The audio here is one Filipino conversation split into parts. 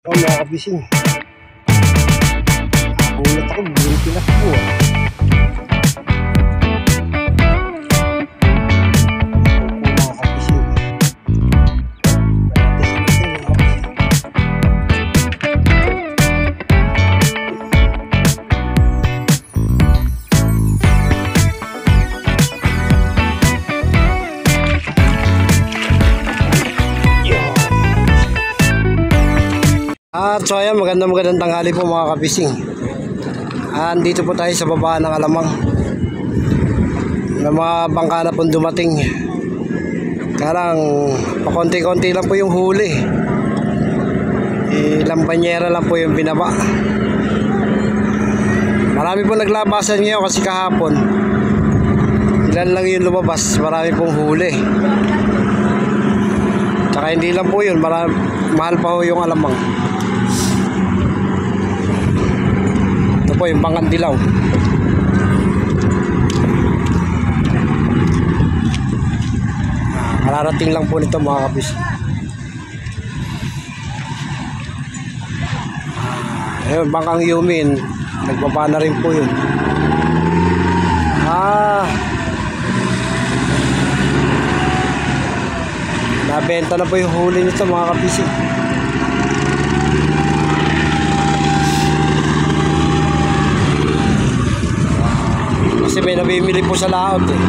Oh, mga kabising. Ulat ako, bumili pinakbo. So ayan, magandang tanghali po mga kabising. Andito po tayo sa baba ng Alamang. May mga bangka na po dumating. Karang pakonti-konti lang po yung huli. Ilang banyera lang po yung binaba. Marami po naglabasan ngayon kasi kahapon ilan lang yung lumabas, marami pong huli. Tsaka hindi lang po yun, mahal pa po yung Alamang. Po yung Bangkan Dilaw. Mararating lang po nito mga kabis. Ayun, Bangkang Yumin, nagbaba na rin po yun. Nabenta na po yung huli nito mga kabis. Kasi may nabimili po sa laot eh.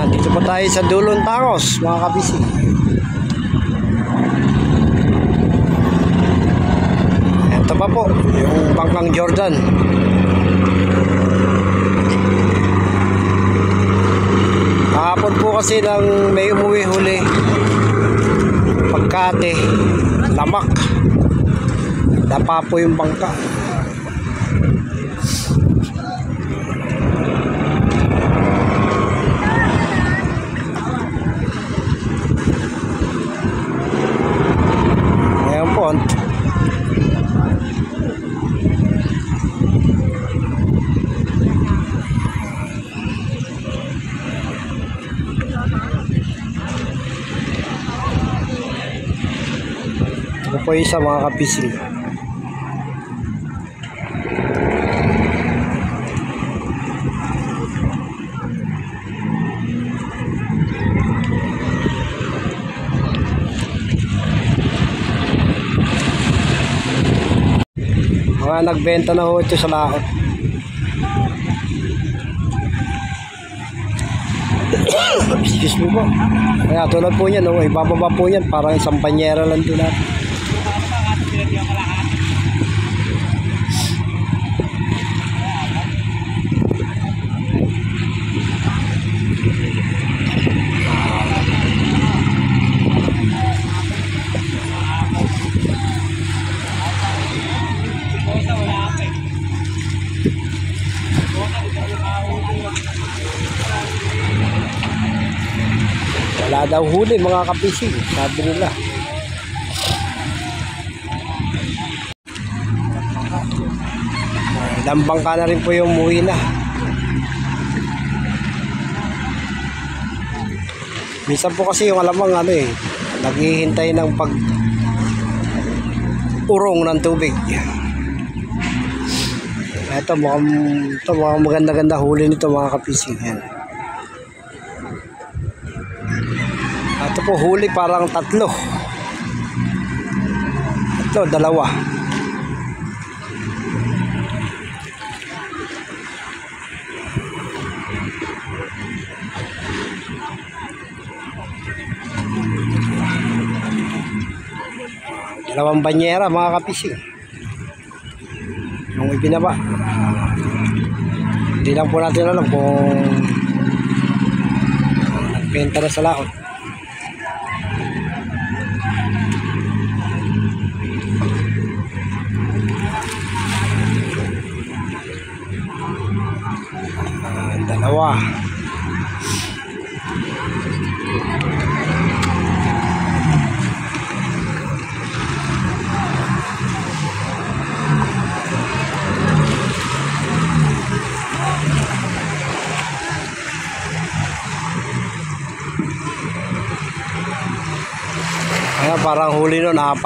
Dito po tayo sa Dulong Tangos mga kabisi. Ito pa po yung Bangkang Jordan. Kahapon po kasi nang may umuwi huli, Pagkate, Lamak, dapa po yung bangka. Ngayon po po isa mga kapising. Mga nagbenta na ho ito sa laot. Excuse me po. Kaya tulad po yan, no? Ibababa po yan, parang isang banyera lang din natin. Wala daw huli mga kapising, sabi nila. Ilang bangka na rin po yung umuwi na. Minsan po kasi yung Alamang naghihintay ng pag-urong ng tubig. Ito mukhang maganda-ganda huli nito mga kapising. Yan. Ito po huli parang tatlo, dalawa. Dalawang banyera mga kapising yung ibinaba. Hindi lang po natin alam kung nagbenta na sa laot. Dalawa. parang huli nun 4.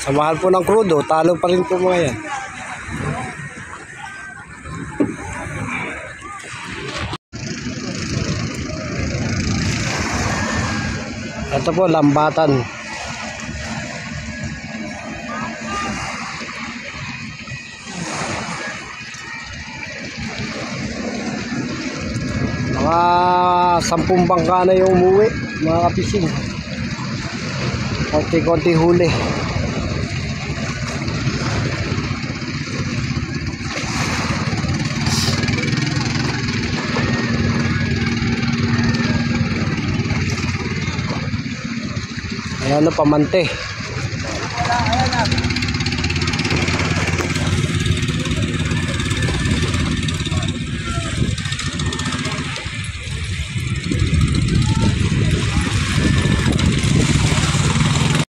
Sa mahal po ng crudo, talo pa rin po mga yan. Ito po, lambatan. Mga 10 bangka na yung umuwi, mga kapising. Konti-konti huli. Ayan o, pamante.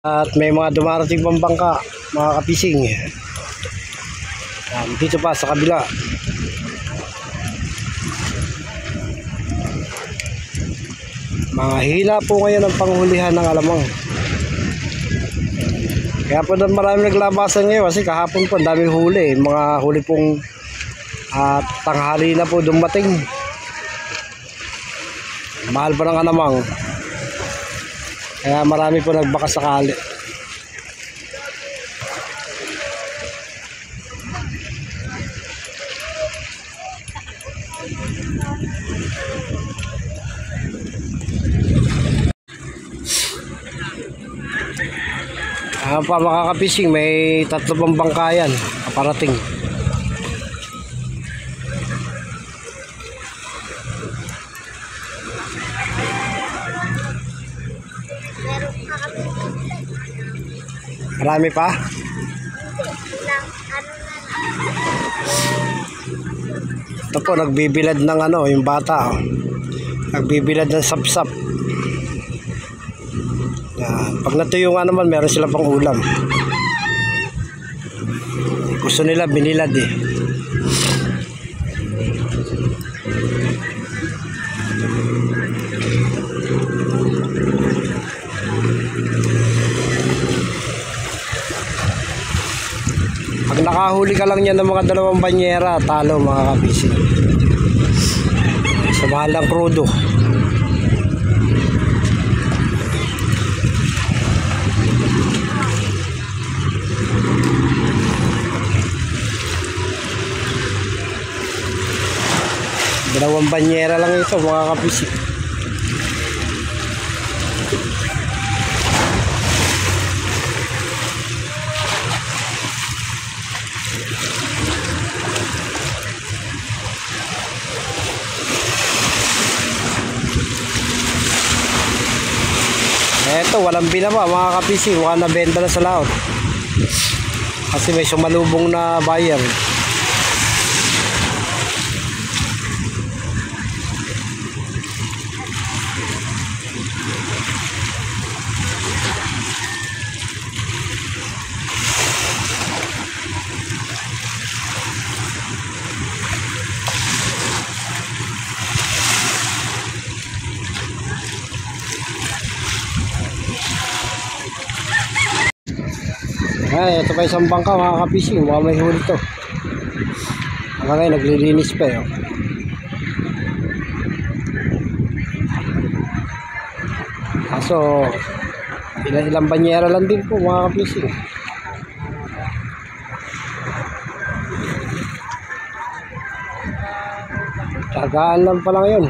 At may mga dumarating pang bangka, mga kapising. Dito pa sa kabila. Mga hila po ngayon ang panghulihan ng alamang. Kaya po marami naglabasan ngayon kasi kahapon po daming huli. Mga huli pong tanghali na po dumating. Mahal pa ng alamang. Kaya marami po nagbaka sakali. Pa makakapising, may 3 pang bangkayan kaparating. Marami pa? Ito po, nagbibilad ng yung bata. Nagbibilad ng sapsap. Pag natuyo nga naman, meron sila pang ulam. Gusto nila binilad eh. Pag nakahuli ka lang yan ng mga 2 banyera, talo mga kapising. Sa mahal ng crudo. Dalawang banyera lang ito mga kapising. Eto, walang binaba mga kapising. Mukhang nabenta na sa laot. Kasi may sumalubong na buyer. Ay, ito pa isang bangka mga kapising. Mukhang may huli ito. Hanggang ngayon naglilinis pa yun. Kaso ilang banyera lang din po mga kapising. Tsagaan lang pala ngayon.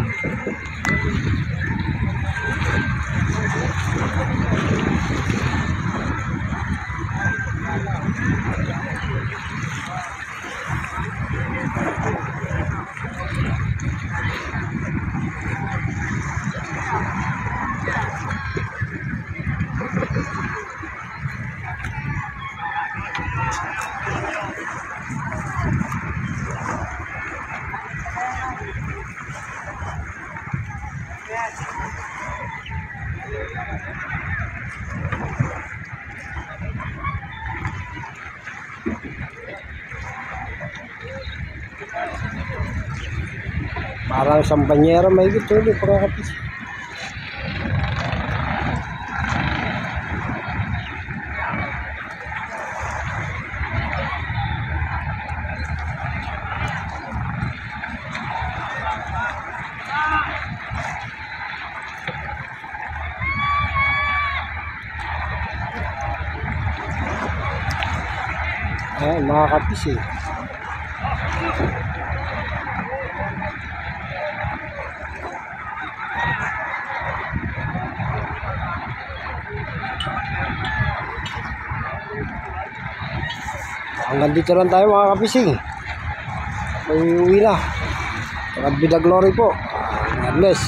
Parang isang banyera may gito ulit mga kapising. Ayan mga kapising. Hanggang dito lang tayo mga kapising. May uwi na. Pagkat Vida Glory po. God bless.